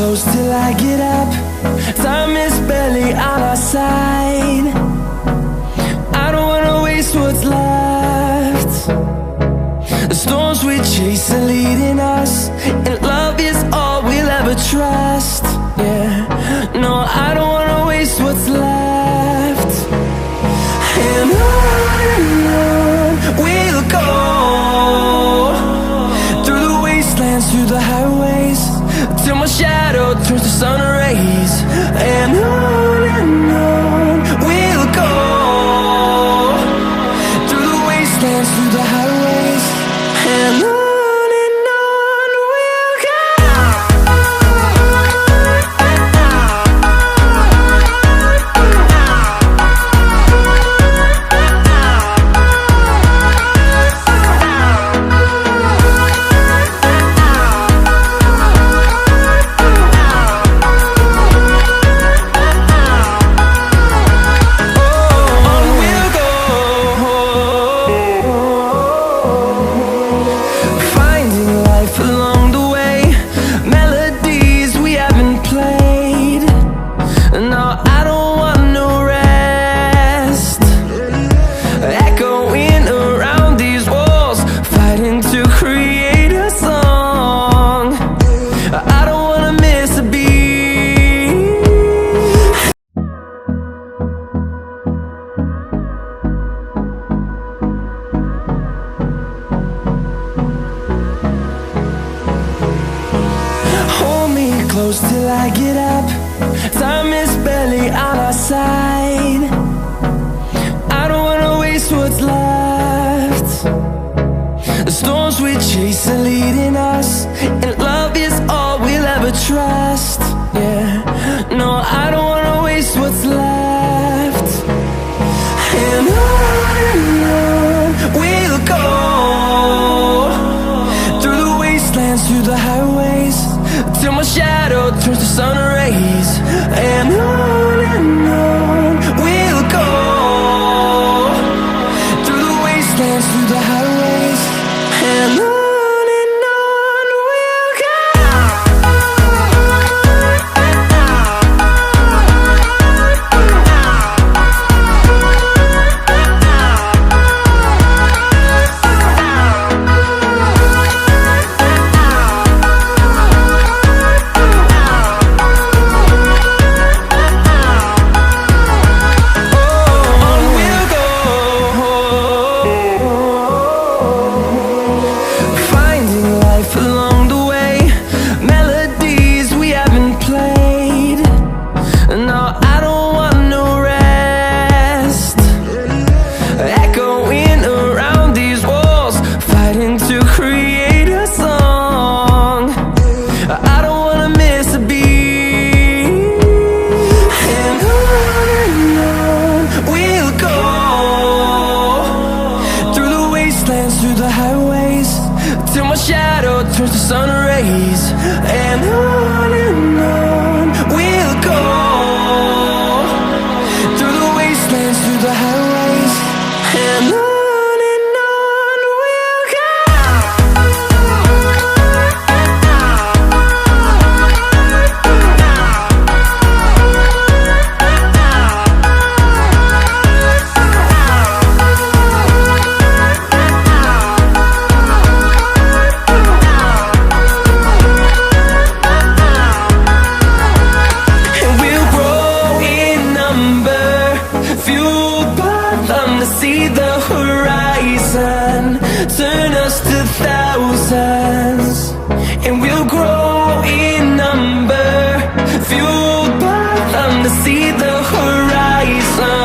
close till I get up. Time is barely on our side. I don't wanna waste what's left. The storms we chase are leading us, and love is all we'll ever trust. Yeah, no, I don't wanna waste what's left. And on we'll go, through the wastelands, through the highways, till my shadow turns to sun rays. And on we'll go, through the wastelands, through the highways, and on we'll go. Close till I get up. Time is barely on our side. I don't wanna waste what's left. The storms we chase are leading us, and love is all we'll ever trust. Yeah, no, I don't wanna waste what's left. And on we'll go, through the wastelands, through the highways, till my shadow turns to sun rays. And on we'll go, through the wastelands, through the highways, and on we'll go. Through the highways, till my shadow turns to sun rays. And on we'll go, through the wastelands, through the highways, and on we'll go. See the horizon, turn us to thousands, and we'll grow in number, fueled by them to see the horizon.